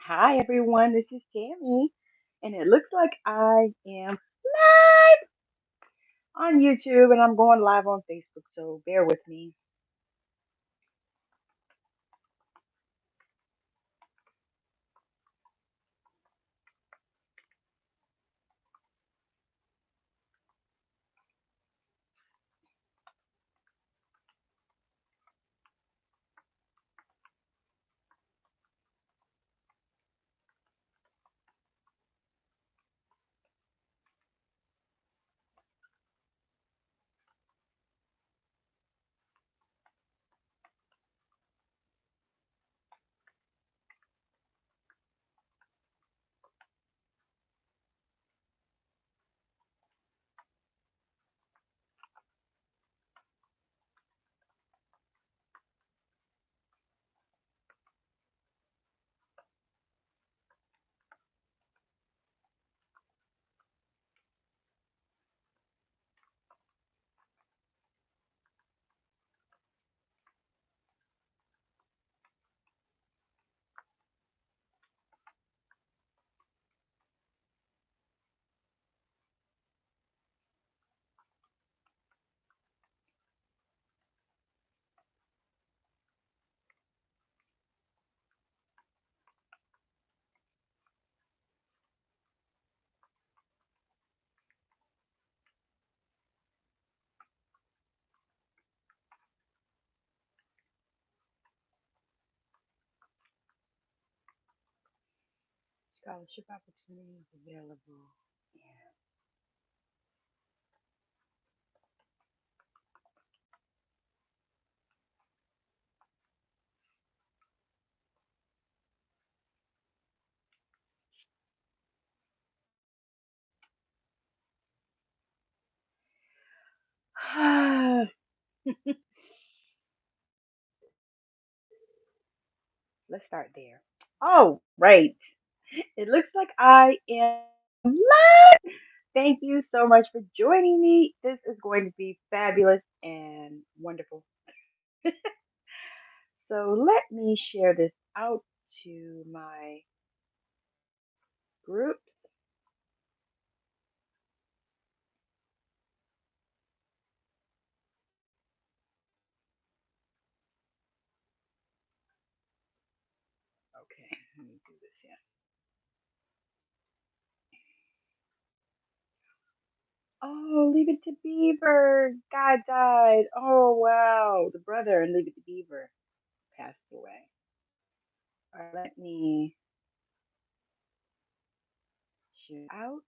Hi everyone, this is Tammy, and it looks like I am live on YouTube and I'm going live on Facebook, so bear with me. Scholarship opportunities available. Yeah. Let's start there. Oh, right. It looks like I am live. Thank you so much for joining me. This is going to be fabulous and wonderful. So let me share this out to my group. Okay, let me do this here. Oh, Leave It to Beaver. God died. Oh, wow. The brother in Leave It to Beaver passed away. All right, let me shoot out.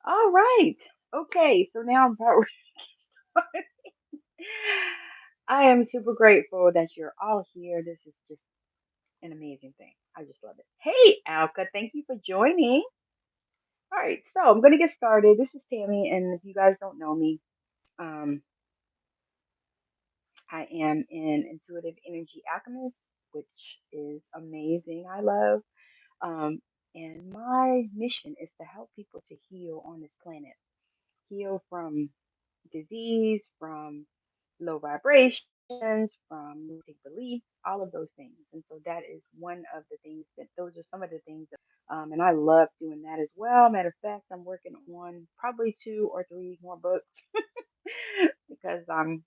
All right. Okay, so now I'm about I am super grateful that you're all here. This is just an amazing thing. I just love it. Hey, Alka, thank you for joining. All right, so I'm going to get started. This is Tammy, and if you guys don't know me, um, I am an intuitive energy alchemist, which is amazing. I love. Um, and my mission is to help people to heal on this planet, heal from disease, from low vibrations, from limiting beliefs, all of those things. And so that is one of the things that those are some of the things and I love doing that as well. Matter of fact, I'm working on probably two or three more books because I'm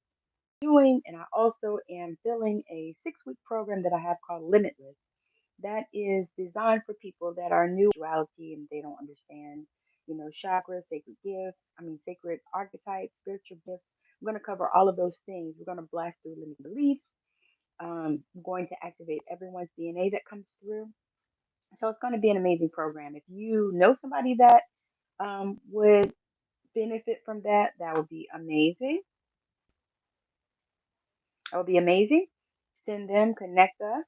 doing, and I also am filling a 6 week program that I have called Limitless. That is designed for people that are new to spirituality and they don't understand, chakras, sacred gifts, sacred archetypes, spiritual gifts. I'm going to cover all of those things. We're going to blast through limiting beliefs. I'm going to activate everyone's DNA that comes through. So it's going to be an amazing program. If you know somebody that would benefit from that, that would be amazing. That would be amazing. Send them, connect us.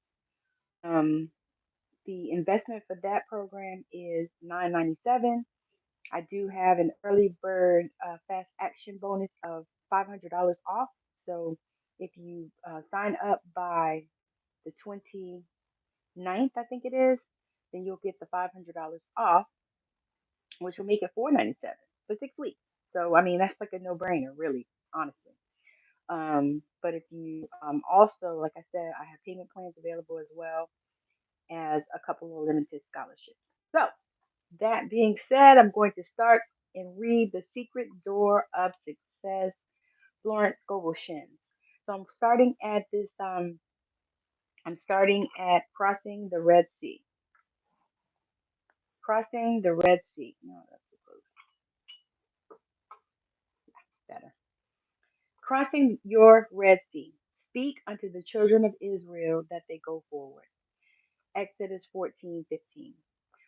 Um, the investment for that program is $9.97. I do have an early bird fast action bonus of $500 off. So if you sign up by the 29th, I think it is, then you'll get the $500 off, which will make it $497 for 6 weeks. So I mean, that's like a no-brainer, really, honestly. But if you also, like I said, I have payment plans available as well as a couple of limited scholarships. So that being said, I'm going to start and read The Secret Door of Success, Florence Scovel Shinn. So I'm starting at crossing the Red Sea. Crossing the Red Sea. No, that's too close. Better. Crossing your Red Sea. Speak unto the children of Israel that they go forward. Exodus 14:15.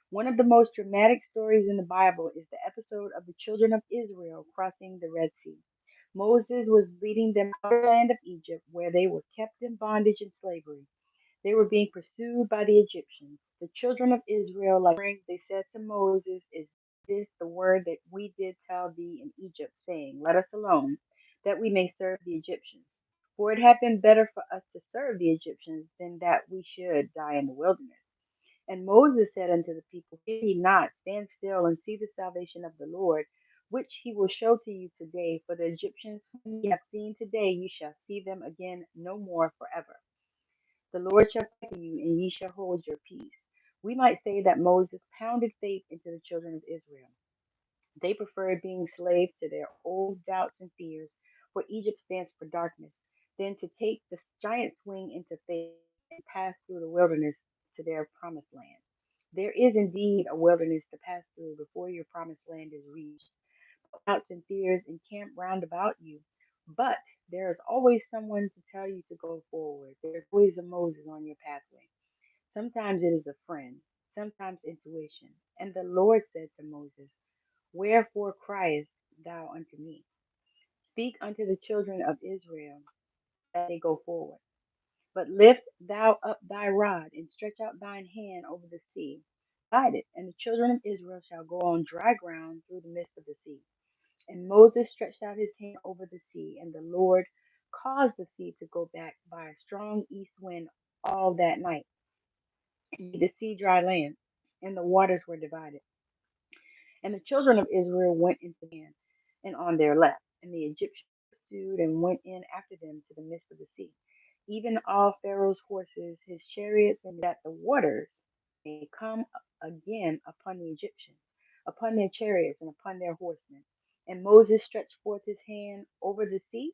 One of the most dramatic stories in the Bible is the episode of the children of Israel crossing the Red Sea. Moses was leading them out of the land of Egypt, where they were kept in bondage and slavery. They were being pursued by the Egyptians. The children of Israel, they said to Moses, "Is this the word that we did tell thee in Egypt, saying, Let us alone, that we may serve the Egyptians? For it had been better for us to serve the Egyptians than that we should die in the wilderness." And Moses said unto the people, Fear ye not, stand still and see the salvation of the Lord, which he will show to you today. For the Egyptians whom ye have seen today, ye shall see them again no more forever. The Lord shall fight for you, and ye shall hold your peace. We might say that Moses pounded faith into the children of Israel. They preferred being slaves to their old doubts and fears, for Egypt stands for darkness, than to take the giant swing into faith and pass through the wilderness to their promised land. There is indeed a wilderness to pass through before your promised land is reached. Doubts and fears encamp round about you, but there is always someone to tell you to go forward. There's always a Moses on your pathway. Sometimes it is a friend, sometimes intuition. And the Lord said to Moses, Wherefore criest thou unto me? Speak unto the children of Israel that they go forward. But lift thou up thy rod, and stretch out thine hand over the sea. Divide it, and the children of Israel shall go on dry ground through the midst of the sea. And Moses stretched out his hand over the sea, and the Lord caused the sea to go back by a strong east wind all that night, and made the sea dry land, and the waters were divided. And the children of Israel went into the land, and on their left, and the Egyptians pursued and went in after them to the midst of the sea. Even all Pharaoh's horses, his chariots, and that the waters may come again upon the Egyptians, upon their chariots, and upon their horsemen. And Moses stretched forth his hand over the sea,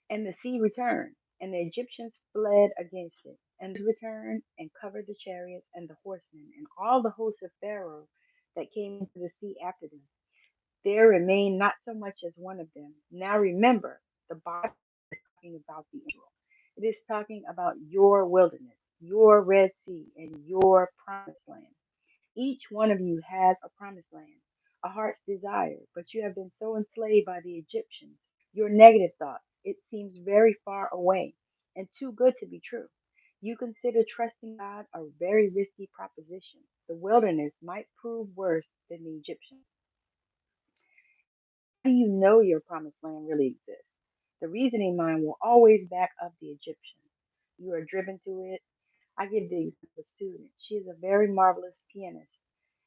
and the sea returned, and the Egyptians fled against it, and returned and covered the chariots and the horsemen, and all the hosts of Pharaoh that came into the sea after them. There remained not so much as one of them. Now remember, the Bible is talking about the Israel. It is talking about your wilderness, your Red Sea, and your promised land. Each one of you has a promised land, a heart's desire, but you have been so enslaved by the Egyptians, your negative thoughts. It seems very far away and too good to be true. You consider trusting God a very risky proposition. The wilderness might prove worse than the Egyptians. How do you know your promised land really exists? The reasoning mind will always back up the Egyptians. You are driven to it. I give the example of a student. She is a very marvelous pianist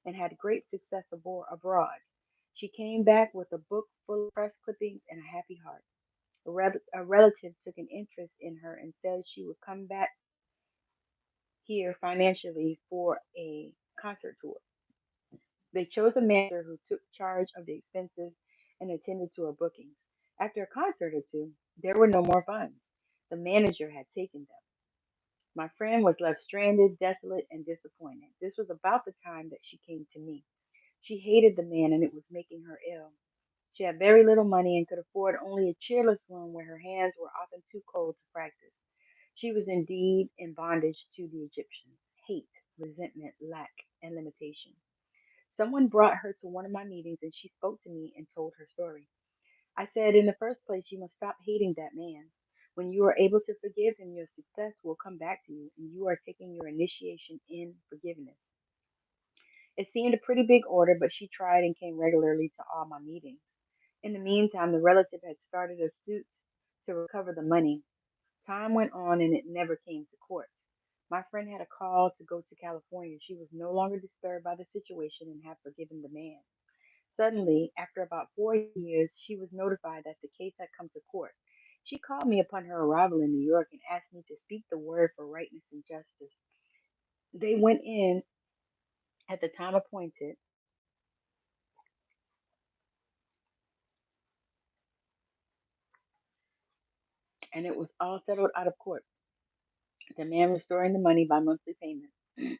and had great success abroad. She came back with a book full of press clippings and a happy heart. A relative took an interest in her and said she would come back here financially for a concert tour. They chose a manager who took charge of the expenses and attended to her bookings. After a concert or two, there were no more funds. The manager had taken them. My friend was left stranded, desolate, and disappointed. This was about the time that she came to me. She hated the man, and it was making her ill. She had very little money and could afford only a cheerless room where her hands were often too cold to practice. She was indeed in bondage to the Egyptians hate, resentment, lack, and limitation. Someone brought her to one of my meetings and she spoke to me and told her story. I said, in the first place, you must stop hating that man. When you are able to forgive him, your success will come back to you and you are taking your initiation in forgiveness. It seemed a pretty big order, but she tried and came regularly to all my meetings. In the meantime, the relative had started a suit to recover the money. Time went on and it never came to court. My friend had a call to go to California. She was no longer disturbed by the situation and had forgiven the man. Suddenly, after about 4 years, she was notified that the case had come to court. She called me upon her arrival in New York and asked me to speak the word for rightness and justice. They went in at the time appointed, and it was all settled out of court, the man restoring the money by monthly payment.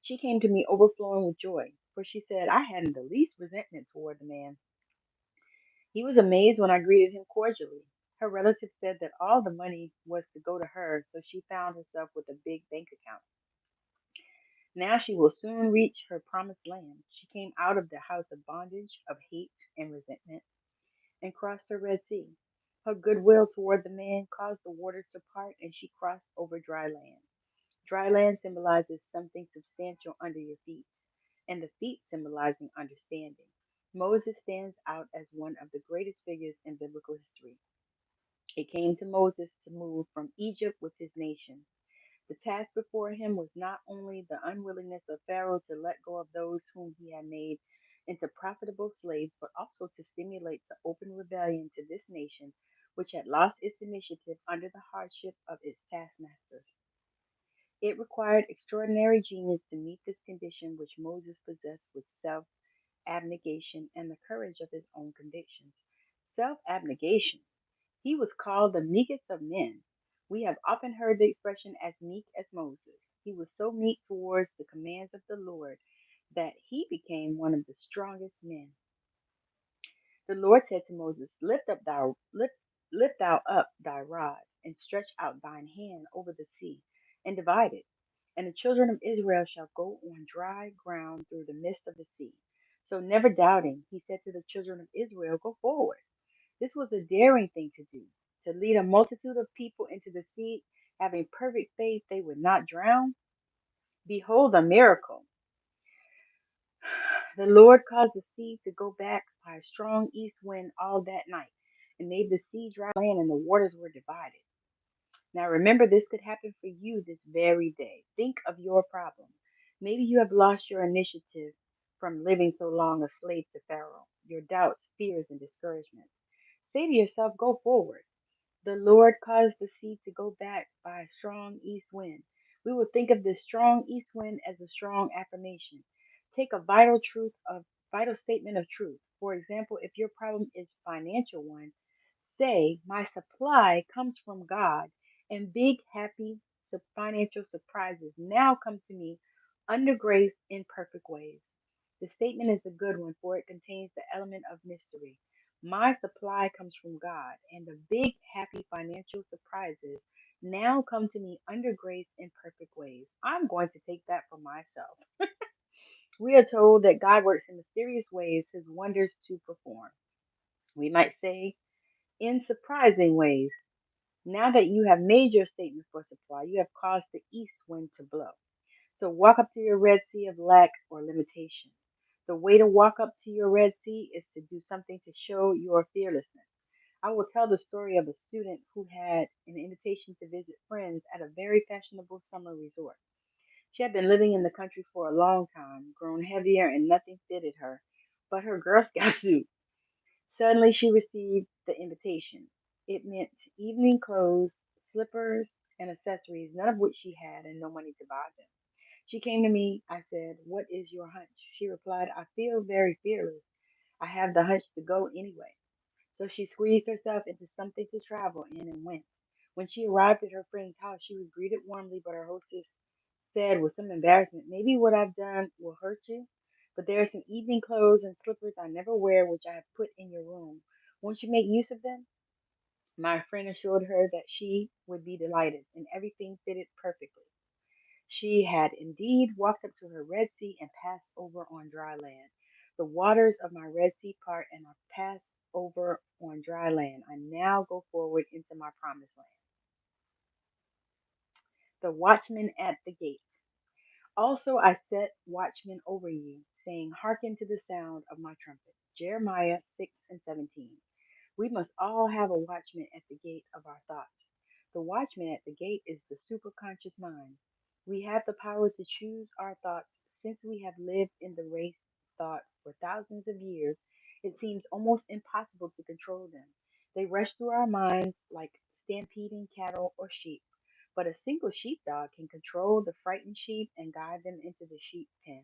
She came to me overflowing with joy, for she said I hadn't the least resentment toward the man. He was amazed when I greeted him cordially. Her relative said that all the money was to go to her, so she found herself with a big bank account. Now she will soon reach her promised land. She came out of the house of bondage, of hate and resentment, and crossed the Red Sea. Her goodwill toward the man caused the waters to part, and she crossed over dry land. Dry land symbolizes something substantial under your feet, and the feet symbolizing understanding. Moses stands out as one of the greatest figures in biblical history. It came to Moses to move from Egypt with his nation. The task before him was not only the unwillingness of Pharaoh to let go of those whom he had made into profitable slaves, but also to stimulate the open rebellion to this nation, which had lost its initiative under the hardship of its taskmasters. It required extraordinary genius to meet this condition, which Moses possessed with self abnegation and the courage of his own convictions. Self abnegation. He was called the meekest of men. We have often heard the expression as meek as Moses. He was so meek towards the commands of the Lord that he became one of the strongest men. The Lord said to Moses, lift thou up thy rod, and stretch out thine hand over the sea, and divide it. And the children of Israel shall go on dry ground through the midst of the sea. So never doubting, he said to the children of Israel, go forward. This was a daring thing to do, to lead a multitude of people into the sea, having perfect faith they would not drown. Behold a miracle. The Lord caused the sea to go back by a strong east wind all that night, and made the sea dry land, and the waters were divided. Now remember, this could happen for you this very day. Think of your problem. Maybe you have lost your initiative from living so long a slave to Pharaoh, your doubts, fears, and discouragements. Say to yourself, go forward. The Lord caused the sea to go back by a strong east wind. We will think of this strong east wind as a strong affirmation. Take a vital statement of truth. For example, if your problem is financial one, say, my supply comes from God, and big, happy financial surprises now come to me under grace in perfect ways. The statement is a good one, for it contains the element of mystery. My supply comes from God, and the big, happy financial surprises now come to me under grace in perfect ways. I'm going to take that for myself. We are told that God works in mysterious ways, his wonders to perform. We might say, in surprising ways. Now that you have made your statement for supply, you have caused the east wind to blow. So walk up to your Red Sea of lack or limitation. The way to walk up to your Red Sea is to do something to show your fearlessness. I will tell the story of a student who had an invitation to visit friends at a very fashionable summer resort. She had been living in the country for a long time, grown heavier, and nothing fitted her but her Girl Scout suit. Suddenly she received the invitation. It meant evening clothes, slippers, and accessories, none of which she had, and no money to buy them. She came to me. I said, what is your hunch? She replied, I feel very fearless. I have the hunch to go anyway. So she squeezed herself into something to travel in and went. When she arrived at her friend's house, she was greeted warmly, but her hostess said with some embarrassment, maybe what I've done will hurt you, but there are some evening clothes and slippers I never wear which I have put in your room. Won't you make use of them? My friend assured her that she would be delighted, and everything fitted perfectly. She had indeed walked up to her Red Sea and passed over on dry land. The waters of my Red Sea part, and I passed over on dry land. I now go forward into my promised land. The watchman at the gate. Also, I set watchmen over you, saying, Hearken to the sound of my trumpet. Jeremiah 6 and 17. We must all have a watchman at the gate of our thoughts. The watchman at the gate is the superconscious mind. We have the power to choose our thoughts since we have lived in the race thought for thousands of years. It seems almost impossible to control them. They rush through our minds like stampeding cattle or sheep. But a single sheepdog can control the frightened sheep and guide them into the sheep pen.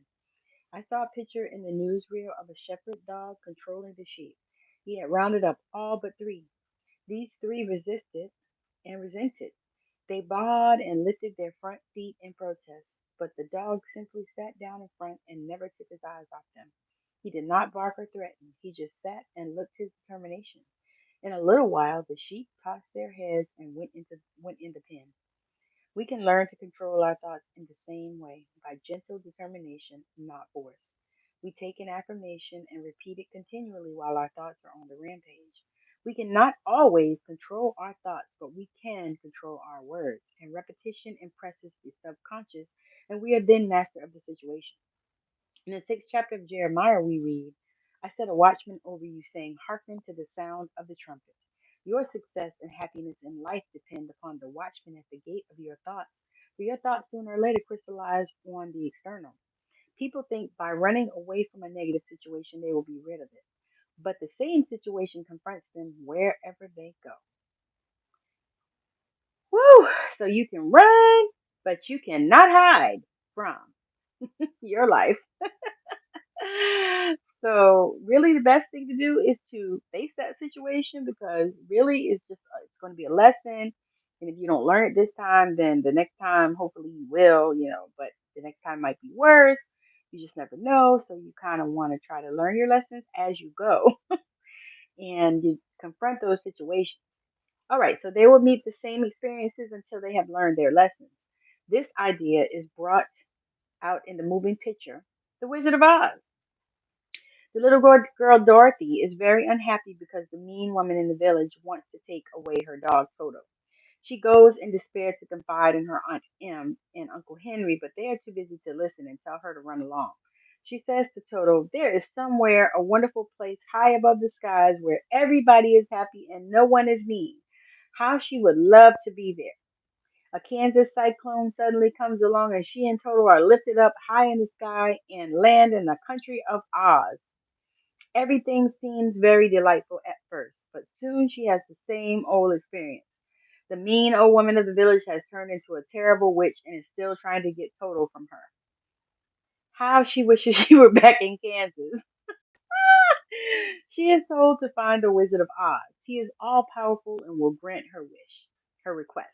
I saw a picture in the newsreel of a shepherd dog controlling the sheep. He had rounded up all but three. These three resisted and resented. They bawed and lifted their front feet in protest, but the dog simply sat down in front and never took his eyes off them. He did not bark or threaten. He just sat and looked his determination. In a little while, the sheep tossed their heads and went in the pen. We can learn to control our thoughts in the same way, by gentle determination, not force. We take an affirmation and repeat it continually while our thoughts are on the rampage. We cannot always control our thoughts, but we can control our words. And repetition impresses the subconscious, and we are then master of the situation. In the sixth chapter of Jeremiah, we read, I set a watchman over you, saying, Hearken to the sound of the trumpet. Your success and happiness in life depend upon the watchman at the gate of your thoughts. For your thoughts sooner or later crystallize on the external. People think by running away from a negative situation, they will be rid of it. But the same situation confronts them wherever they go. Woo! So you can run, but you cannot hide from your life. So really the best thing to do is to face that situation, because really it's going to be a lesson, and if you don't learn it this time, then the next time hopefully you will, but the next time might be worse. You just never know, so you kind of want to try to learn your lessons as you go and you confront those situations. All right, so they will meet the same experiences until they have learned their lessons. This idea is brought out in the moving picture The Wizard of Oz. The little girl Dorothy is very unhappy because the mean woman in the village wants to take away her dog Toto. She goes in despair to confide in her Aunt Em and Uncle Henry, but they are too busy to listen and tell her to run along. She says to Toto, There is somewhere a wonderful place high above the skies where everybody is happy and no one is mean. How she would love to be there. A Kansas cyclone suddenly comes along and she and Toto are lifted up high in the sky and land in the country of Oz. Everything seems very delightful at first, but soon she has the same old experience. The mean old woman of the village has turned into a terrible witch and is still trying to get Toto from her. How she wishes she were back in Kansas. She is told to find the Wizard of Oz. He is all powerful and will grant her request.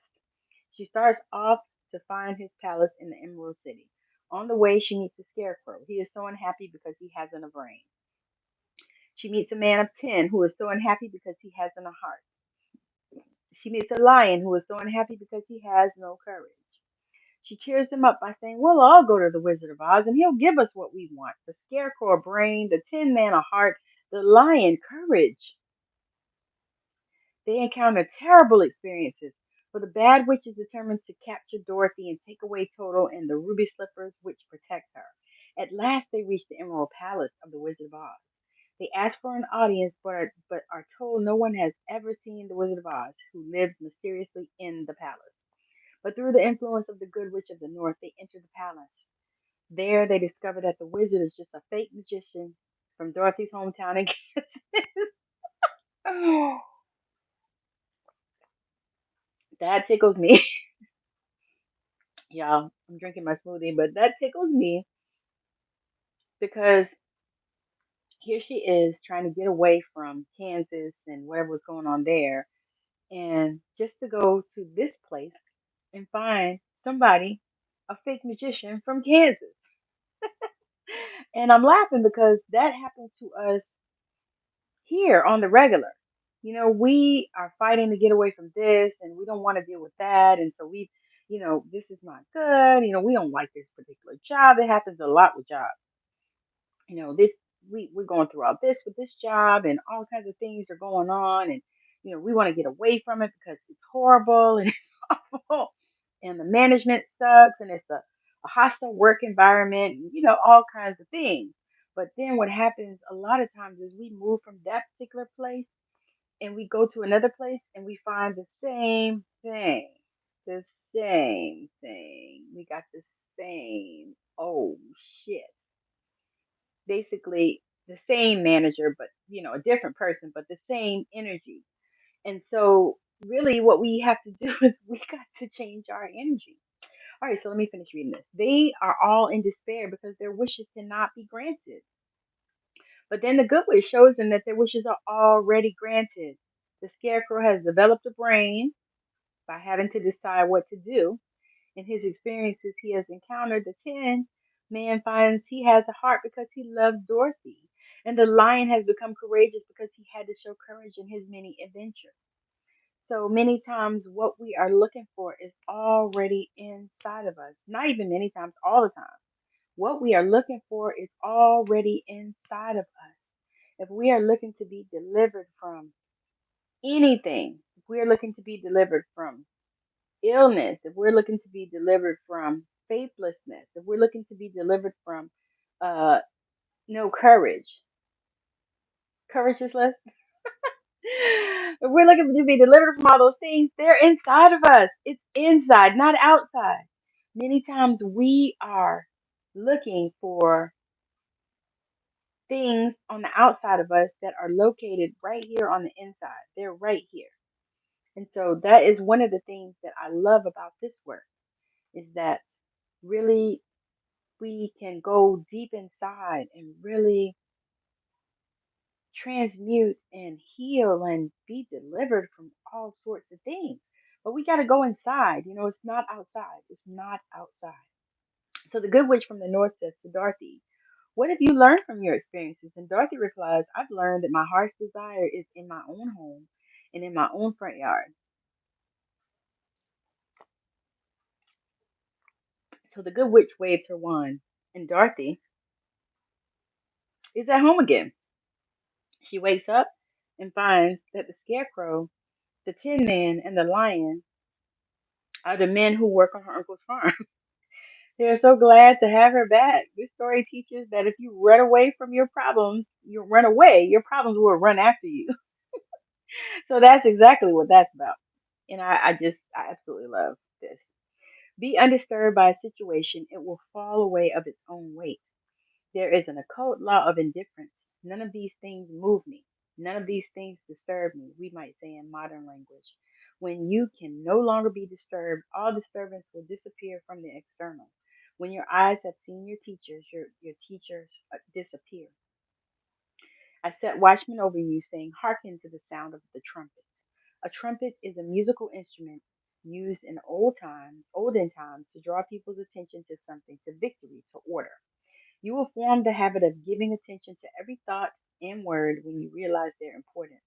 She starts off to find his palace in the Emerald City. On the way, she meets a scarecrow. He is so unhappy because he hasn't a brain. She meets a man of 10 who is so unhappy because he hasn't a heart. She meets a lion who is so unhappy because he has no courage. She cheers him up by saying, We'll all go to the Wizard of Oz and he'll give us what we want. The scarecrow a brain, the tin man a heart, the lion courage. They encounter terrible experiences, for the bad witch is determined to capture Dorothy and take away Toto and the ruby slippers which protect her. At last they reach the Emerald Palace of the Wizard of Oz. They ask for an audience, but are told no one has ever seen the Wizard of Oz, who lives mysteriously in the palace. But through the influence of the Good Witch of the North, they enter the palace. There, they discover that the wizard is just a fake magician from Dorothy's hometown in Kansas. Oh, that tickles me. Y'all, I'm drinking my smoothie, but that tickles me because here she is trying to get away from Kansas and whatever was going on there, and just to go to this place and find somebody, a fake magician from Kansas. And I'm laughing because that happens to us here on the regular. We are fighting to get away from this and we don't want to deal with that. And so this is not good. We don't like this particular job. It happens a lot with jobs. This we're going through all this with this job and all kinds of things are going on, and we want to get away from it because it's horrible and it's awful and the management sucks and it's a a hostile work environment, and, all kinds of things. But then what happens a lot of times is we move from that particular place and we go to another place and we find the same thing. The same thing. We got the same, oh shit. Basically the same manager, but a different person, but the same energy. And so really what we have to do is we got to change our energy. All right, so let me finish reading this. They are all in despair because their wishes cannot be granted. But then the good wish shows them that their wishes are already granted. The scarecrow has developed a brain by having to decide what to do. In his experiences, he has encountered the Tin Man finds he has a heart because he loves Dorothy. And the lion has become courageous because he had to show courage in his many adventures. So many times, what we are looking for is already inside of us. Not even many times, all the time. What we are looking for is already inside of us. If we are looking to be delivered from anything, if we are looking to be delivered from illness, if we're looking to be delivered from faithlessness, if we're looking to be delivered from uh, no courage, courageless, if we're looking to be delivered from all those things, they're inside of us. It's inside, not outside. Many times we are looking for things on the outside of us that are located right here on the inside. They're right here. And so that is one of the things that I love about this work is that really we can go deep inside and really transmute and heal and be delivered from all sorts of things. But we got to go inside. It's not outside. It's not outside. So the good witch from the north says to Dorothy, "What have you learned from your experiences?" And Dorothy replies, "I've learned that my heart's desire is in my own home and in my own front yard." So the good witch waves her wand, and Dorothy is at home again. She wakes up and finds that the scarecrow, the tin man, and the lion are the men who work on her uncle's farm. They are so glad to have her back. This story teaches that if you run away from your problems, your problems will run after you. So that's exactly what that's about. And I absolutely love this. Be undisturbed by a situation, it will fall away of its own weight. There is an occult law of indifference. None of these things move me. None of these things disturb me, we might say in modern language. When you can no longer be disturbed, all disturbance will disappear from the external. When your eyes have seen your teachers disappear. I set watchmen over you, saying, "Hearken to the sound of the trumpet." A trumpet is a musical instrument used in olden times, to draw people's attention to something, to victory, to order. You will form the habit of giving attention to every thought and word when you realize their importance.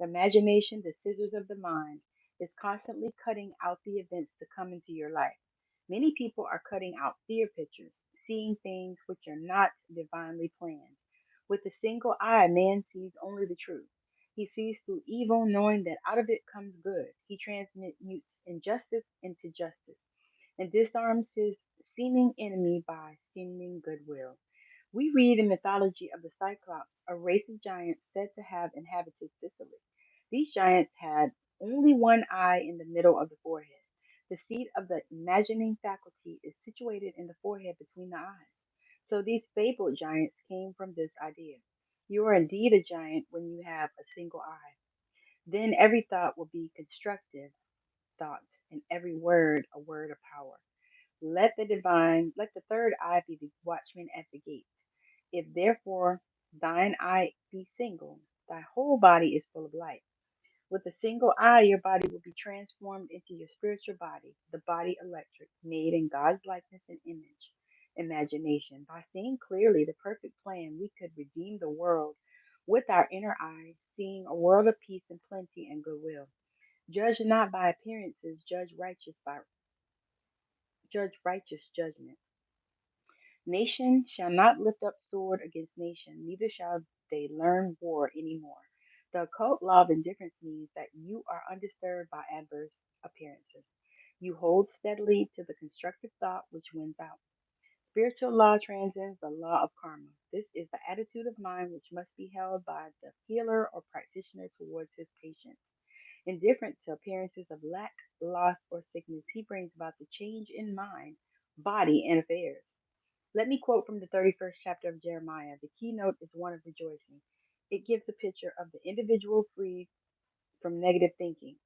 The imagination, the scissors of the mind, is constantly cutting out the events to come into your life. Many people are cutting out fear pictures, seeing things which are not divinely planned. With a single eye, man sees only the truth. He sees through evil, knowing that out of it comes good. He transmutes injustice into justice and disarms his seeming enemy by seeming goodwill. We read in mythology of the Cyclops, a race of giants said to have inhabited Sicily. These giants had only one eye in the middle of the forehead. The seat of the imagining faculty is situated in the forehead between the eyes. So these fabled giants came from this idea. You are indeed a giant when you have a single eye. Then every thought will be constructive thought, and every word a word of power. Let the third eye be the watchman at the gate. If therefore thine eye be single, thy whole body is full of light. With a single eye, your body will be transformed into your spiritual body, the body electric, made in God's likeness and image. Imagination. By seeing clearly the perfect plan, we could redeem the world with our inner eye, seeing a world of peace and plenty and goodwill. Judge not by appearances, judge righteous judgment. Nation shall not lift up sword against nation, neither shall they learn war any more. The occult law of indifference means that you are undisturbed by adverse appearances. You hold steadily to the constructive thought which wins out. Spiritual law transcends the law of karma. This is the attitude of mind which must be held by the healer or practitioner towards his patient. Indifferent to appearances of lack, loss, or sickness, he brings about the change in mind, body, and affairs. Let me quote from the 31st chapter of Jeremiah. The keynote is one of rejoicing. It gives a picture of the individual freed from negative thinking.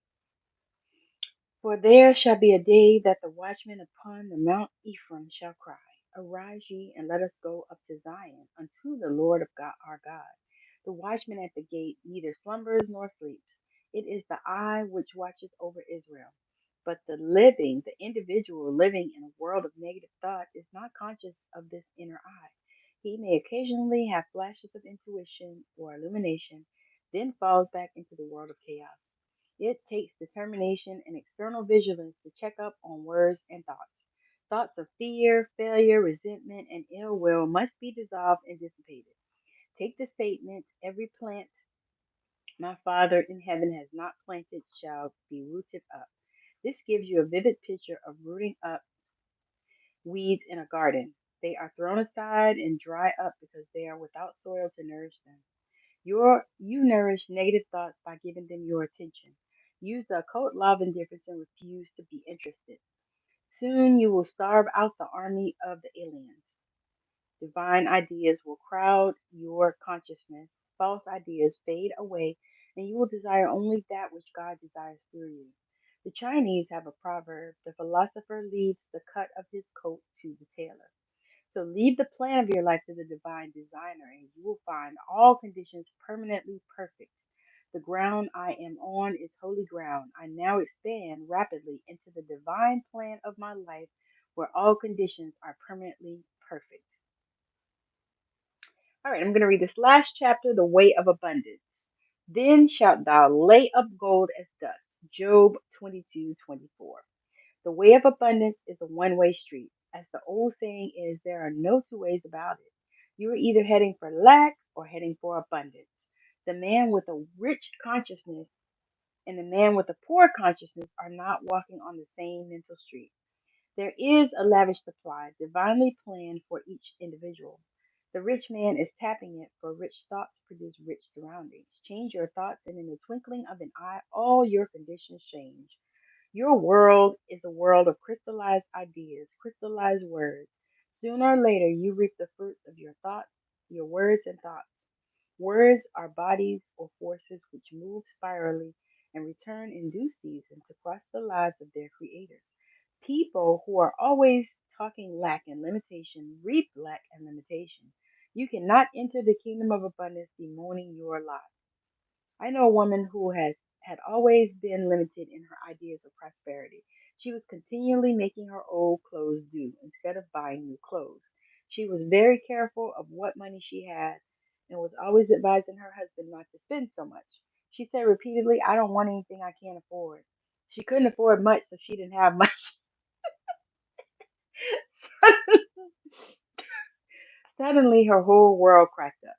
For there shall be a day that the watchmen upon the Mount Ephraim shall cry, Arise ye, and let us go up to Zion, unto the Lord of God our God. The watchman at the gate neither slumbers nor sleeps. It is the eye which watches over Israel. But the individual living in a world of negative thought is not conscious of this inner eye. He may occasionally have flashes of intuition or illumination, then falls back into the world of chaos. It takes determination and external vigilance to check up on words and thoughts. Thoughts of fear, failure, resentment, and ill will must be dissolved and dissipated. Take the statement, every plant my Father in heaven has not planted shall be rooted up. This gives you a vivid picture of rooting up weeds in a garden. They are thrown aside and dry up because they are without soil to nourish them. You nourish negative thoughts by giving them your attention. Use the occult law of indifference and refuse to be interested. Soon you will starve out the army of the aliens. Divine ideas will crowd your consciousness. False ideas fade away, and you will desire only that which God desires through you. The Chinese have a proverb: the philosopher leaves the cut of his coat to the tailor. So leave the plan of your life to the divine designer, and you will find all conditions permanently perfect. The ground I am on is holy ground. I now expand rapidly into the divine plan of my life where all conditions are permanently perfect. All right, I'm going to read this last chapter, The Way of Abundance. Then shalt thou lay up gold as dust. Job 22:24. The way of abundance is a one-way street. As the old saying is, there are no two ways about it. You are either heading for lack or heading for abundance. The man with a rich consciousness and the man with a poor consciousness are not walking on the same mental street. There is a lavish supply, divinely planned for each individual. The rich man is tapping it, for rich thoughts produce rich surroundings. Change your thoughts, and in the twinkling of an eye, all your conditions change. Your world is a world of crystallized ideas, crystallized words. Sooner or later, you reap the fruits of your thoughts, your words, and thoughts. Words are bodies or forces which move spirally and return in due season to cross the lives of their creators. People who are always talking lack and limitation reap lack and limitation. You cannot enter the kingdom of abundance bemoaning your lot. I know a woman who had always been limited in her ideas of prosperity. She was continually making her old clothes do instead of buying new clothes. She was very careful of what money she had and was always advising her husband not to spend so much. She said repeatedly, I don't want anything I can't afford. She couldn't afford much, so she didn't have much. Suddenly, her whole world cracked up.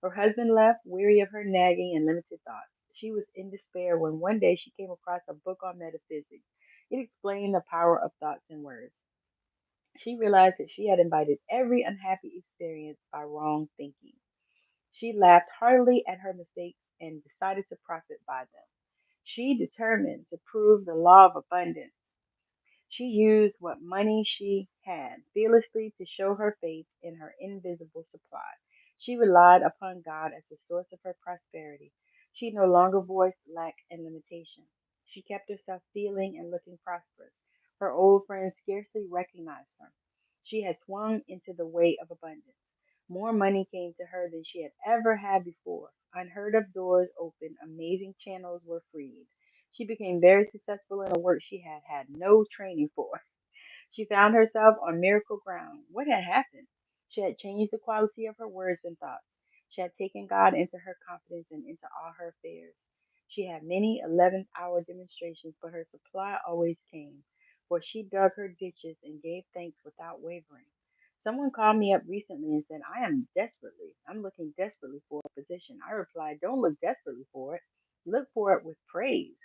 Her husband left, weary of her nagging and limited thoughts. She was in despair when one day she came across a book on metaphysics. It explained the power of thoughts and words. She realized that she had invited every unhappy experience by wrong thinking. She laughed heartily at her mistakes and decided to profit by them. She determined to prove the law of abundance. She used what money she had fearlessly to show her faith in her invisible supply. She relied upon God as the source of her prosperity. She no longer voiced lack and limitation. She kept herself feeling and looking prosperous. Her old friends scarcely recognized her. She had swung into the way of abundance. More money came to her than she had ever had before. Unheard of doors opened, amazing channels were freed. She became very successful in a work she had had no training for. She found herself on miracle ground. What had happened? She had changed the quality of her words and thoughts. She had taken God into her confidence and into all her affairs. She had many 11th-hour demonstrations, but her supply always came, for she dug her ditches and gave thanks without wavering. Someone called me up recently and said, I'm looking desperately for a position. I replied, don't look desperately for it. Look for it with praise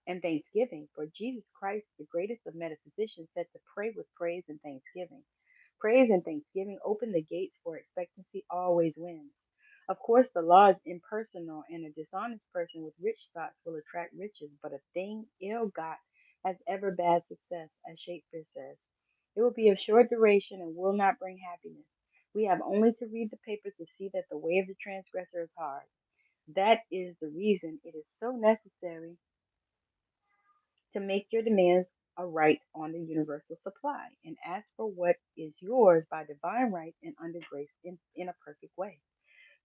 and thanksgiving. For Jesus Christ, the greatest of metaphysicians, said to pray with praise and thanksgiving. Praise and thanksgiving open the gates for expectancy always wins. Of course, the law is impersonal, and a dishonest person with rich thoughts will attract riches, but a thing ill got has ever bad success, as Shakespeare says. It will be of short duration and will not bring happiness. We have only to read the paper to see that the way of the transgressor is hard. That is the reason it is so necessary to make your demands a right on the universal supply and ask for what is yours by divine right and under grace in a perfect way.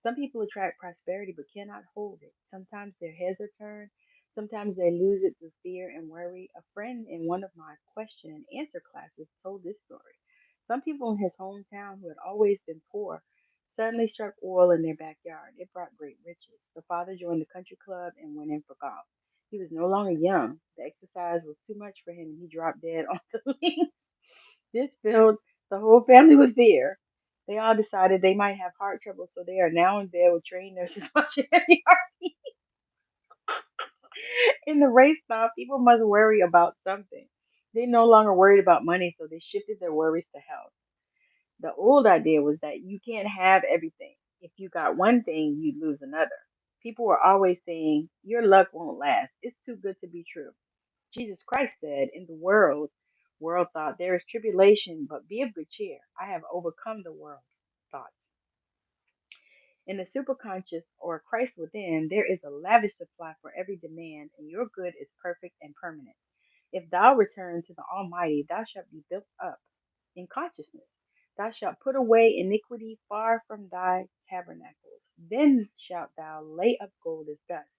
Some people attract prosperity but cannot hold it. Sometimes their heads are turned. Sometimes they lose it through fear and worry. A friend in one of my question and answer classes told this story. Some people in his hometown who had always been poor suddenly struck oil in their backyard. It brought great riches. The father joined the country club and went in for golf. He was no longer young. The exercise was too much for him and he dropped dead on the links. This filled the whole family with fear. They all decided they might have heart trouble, so they are now in bed with trained nurses watching every heartbeat. In the race now, people must worry about something. They no longer worried about money, so they shifted their worries to health. The old idea was that you can't have everything. If you got one thing, you'd lose another. People were always saying, your luck won't last. It's too good to be true. Jesus Christ said, in the world thought, there is tribulation, but be of good cheer. I have overcome the world thought. In the superconscious or Christ within, there is a lavish supply for every demand, and your good is perfect and permanent. If thou return to the Almighty, thou shalt be built up in consciousness. Thou shalt put away iniquity far from thy tabernacles. Then shalt thou lay up gold as dust,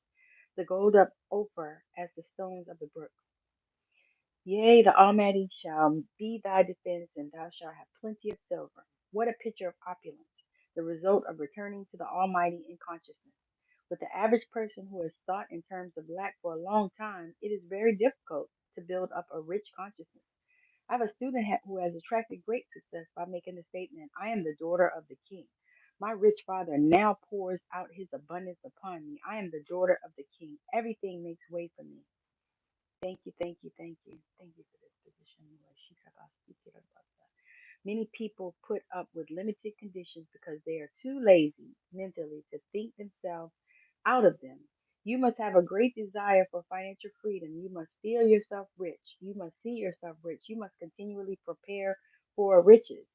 the gold of Ophir as the stones of the brook. Yea, the Almighty shall be thy defense, and thou shalt have plenty of silver. What a picture of opulence, the result of returning to the Almighty in consciousness. With the average person who has thought in terms of lack for a long time, it is very difficult to build up a rich consciousness. I have a student who has attracted great success by making the statement, I am the daughter of the king. My rich father now pours out his abundance upon me. I am the daughter of the king. Everything makes way for me. Thank you, thank you, thank you. Thank you for this position. Many people put up with limited conditions because they are too lazy mentally to think themselves out of them. You must have a great desire for financial freedom. You must feel yourself rich. You must see yourself rich. You must continually prepare for riches.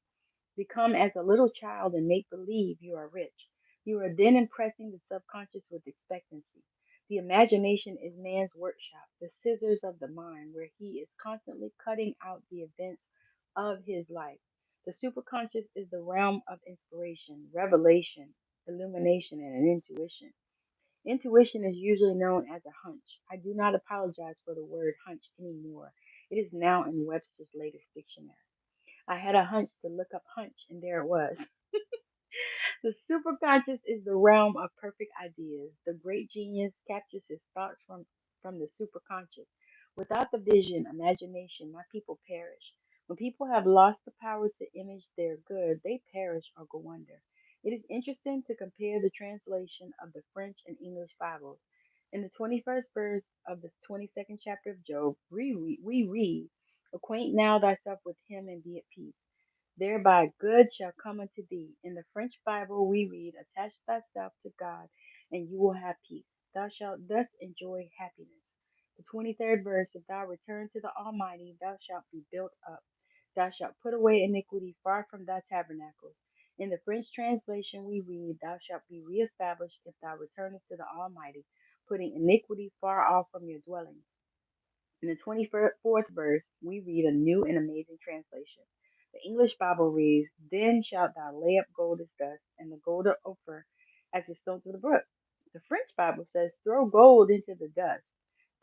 Become as a little child and make believe you are rich. You are then impressing the subconscious with expectancy. The imagination is man's workshop, the scissors of the mind, where he is constantly cutting out the events of his life. The superconscious is the realm of inspiration, revelation, illumination, and an intuition. Intuition is usually known as a hunch. I do not apologize for the word hunch anymore. It is now in Webster's latest dictionary. I had a hunch to look up hunch, and there it was. The superconscious is the realm of perfect ideas. The great genius captures his thoughts from the superconscious. Without the vision, imagination, my people perish. When people have lost the power to image their good, they perish or go under. It is interesting to compare the translation of the French and English Bibles. In the 21st verse of the 22nd chapter of Job, we read, Acquaint now thyself with him and be at peace. Thereby good shall come unto thee. In the French Bible we read, Attach thyself to God, and you will have peace. Thou shalt thus enjoy happiness. The 23rd verse, If thou return to the Almighty, thou shalt be built up. Thou shalt put away iniquity far from thy tabernacles. In the French translation we read, Thou shalt be reestablished if thou returnest to the Almighty, putting iniquity far off from your dwellings. In the 24th verse, we read a new and amazing translation. The English Bible reads, Then shalt thou lay up gold as dust, and the gold of Ophir as the stones of the brook. The French Bible says, Throw gold into the dust,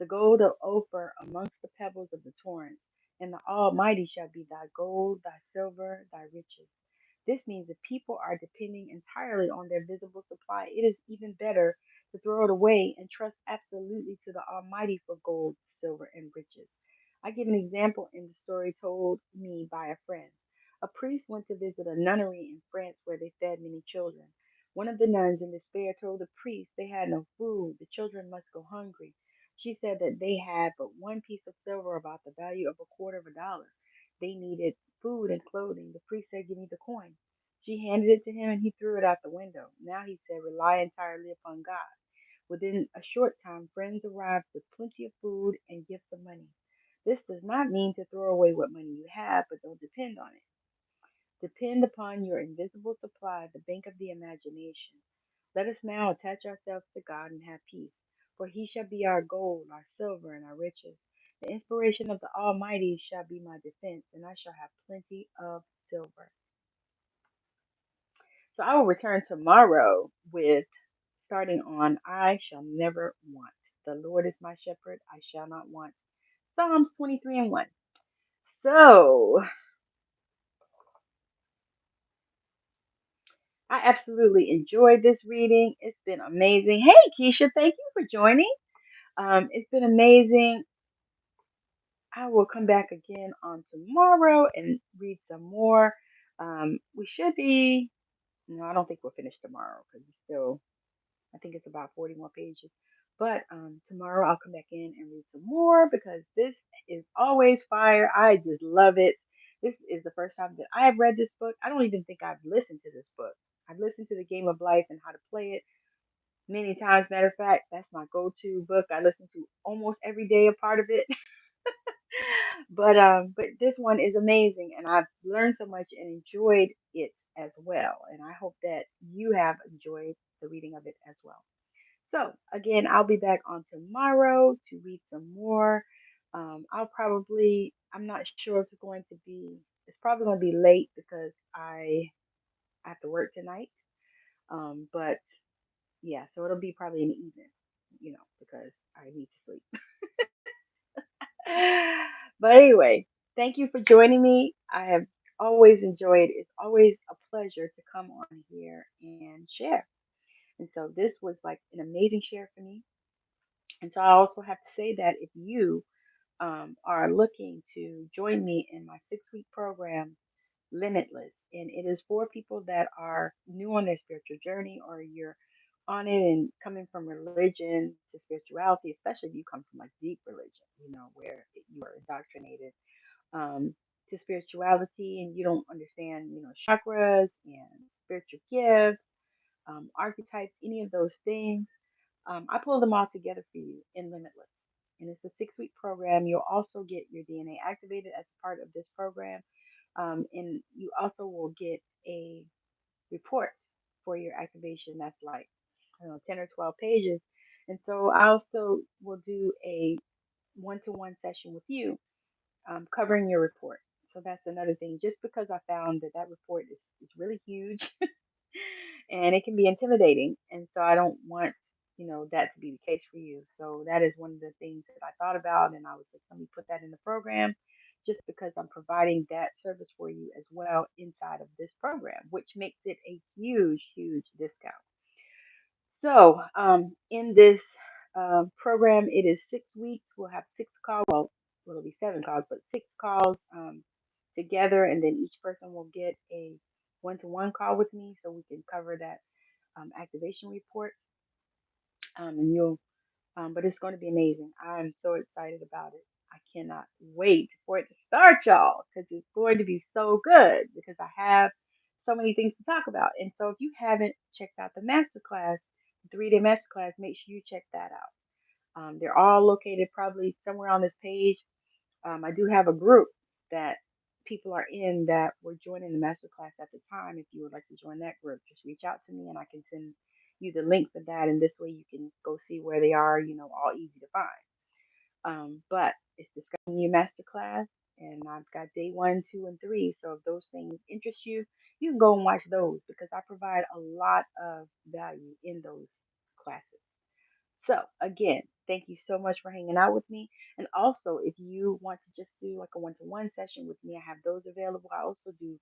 the gold of Ophir amongst the pebbles of the torrents, and the Almighty shall be thy gold, thy silver, thy riches. This means if people are depending entirely on their visible supply, it is even better to throw it away and trust absolutely to the Almighty for gold, silver, and riches. I give an example in the story told me by a friend. A priest went to visit a nunnery in France where they fed many children. One of the nuns, in despair, told the priest they had no food, the children must go hungry. She said that they had but one piece of silver about the value of a quarter of a dollar. They needed food and clothing. The priest said, "Give me the coin." She handed it to him and he threw it out the window. Now he said, "Rely entirely upon God." Within a short time, friends arrived with plenty of food and gifts of money. This does not mean to throw away what money you have, but don't depend on it. Depend upon your invisible supply, the bank of the imagination. Let us now attach ourselves to God and have peace, for he shall be our gold, our silver, and our riches. The inspiration of the Almighty shall be my defense, and I shall have plenty of silver. So I will return tomorrow with starting on I shall never want. The Lord is my shepherd, I shall not want. Psalms 23 and 1. So I absolutely enjoyed this reading. It's been amazing. Hey, Keisha, thank you for joining. It's been amazing. I will come back again on tomorrow and read some more. We should be, no, I don't think we'll finish tomorrow because it's still, I think it's about 40 more pages. But tomorrow I'll come back in and read some more because this is always fire. I just love it. This is the first time that I have read this book. I don't even think I've listened to this book. I've listened to The Game of Life and How to Play It many times. Matter of fact, that's my go-to book. I listen to almost every day a part of it. But this one is amazing, and I've learned so much and enjoyed it as well. And I hope that you have enjoyed the reading of it as well. So again, I'll be back on tomorrow to read some more. I'm not sure if it's going to be. It's probably going to be late because I have to work tonight. But yeah, so it'll be probably in the evening, because I need to sleep. But anyway, thank you for joining me. I have always enjoyed. It's always a pleasure to come on here and share. And so this was like an amazing share for me. And so I also have to say that if you are looking to join me in my 6 week program, Limitless, and it is for people that are new on their spiritual journey or you're on it and coming from religion to spirituality, especially if you come from like deep religion, where you are indoctrinated to spirituality and you don't understand, chakras and spiritual gifts, archetypes, any of those things. I pull them all together for you in Limitless. And it's a 6 week program. You'll also get your DNA activated as part of this program. And you also will get a report for your activation that's like, I don't know, 10 or 12 pages. And so I also will do a one-to-one session with you covering your report. So that's another thing. Just because I found that report is really huge and it can be intimidating. And so I don't want, that to be the case for you. So that is one of the things that I thought about. And I was like, let me put that in the program just because I'm providing that service for you as well inside of this program, which makes it a huge, huge discount. So, in this program, it is 6 weeks. We'll have 6 calls. Well, it'll be 7 calls, but 6 calls together, and then each person will get a one-to-one call with me, so we can cover that activation report. And but it's going to be amazing. I'm so excited about it. I cannot wait for it to start, y'all, because it's going to be so good. Because I have so many things to talk about, and so if you haven't checked out the masterclass, the 3-day masterclass, make sure you check that out. They're all located probably somewhere on this page. I do have a group that people are in that were joining the masterclass at the time. If you would like to join that group, just reach out to me and I can send you the link for that. And this way you can go see where they are, all easy to find. But it's Discovering Your Masterclass, and I've got day 1, 2, and 3. So if those things interest you, you can go and watch those because I provide a lot of value in those classes. So again, thank you so much for hanging out with me. And also, if you want to just do like a one-to-one session with me, I have those available. I also do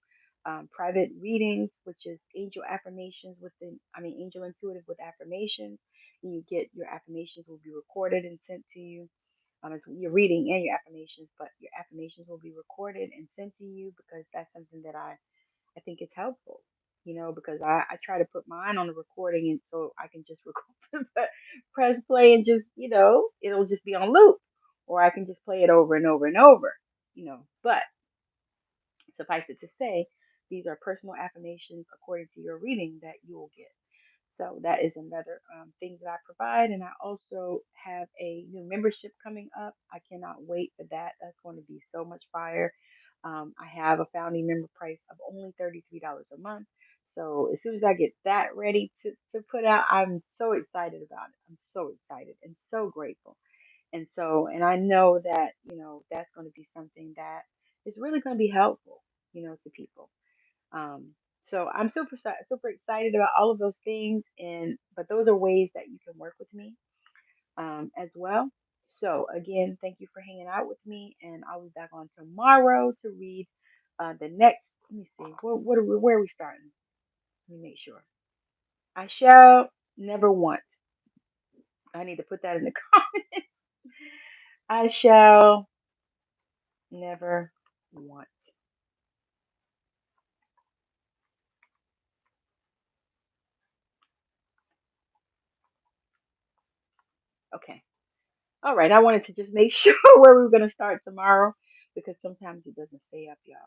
private readings, which is angel affirmations angel intuitive with affirmations. And you get your affirmations will be recorded and sent to you. It's your reading and your affirmations, but your affirmations will be recorded and sent to you because that's something that I think it's helpful, because I try to put mine on the recording and so I can just record, press play and just, it'll just be on loop or I can just play it over and over and over, but Suffice it to say, these are personal affirmations according to your reading that you will get. So that is another thing that I provide. And I also have a new membership coming up. I cannot wait for that. That's going to be so much fire. I have a founding member price of only $33 a month. So as soon as I get that ready to put out, I'm so excited about it. I'm so excited and so grateful. And so, and I know that, that's going to be something that is really going to be helpful, to people. Um, so I'm super excited about all of those things, and but those are ways that you can work with me as well. So again, thank you for hanging out with me, and I'll be back on tomorrow to read the next. Let me see, where are we starting? Let me make sure. I shall never want. I need to put that in the comments. I shall never want. Okay. All right, I wanted to just make sure where we were going to start tomorrow because sometimes it doesn't stay up, y'all.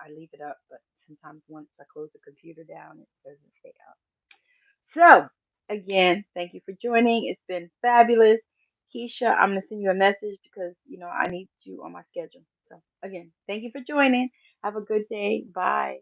I leave it up, but sometimes once I close the computer down, it doesn't stay up. So, again, thank you for joining. It's been fabulous. Keisha, I'm going to send you a message because, I need you on my schedule. So, again, thank you for joining. Have a good day. Bye.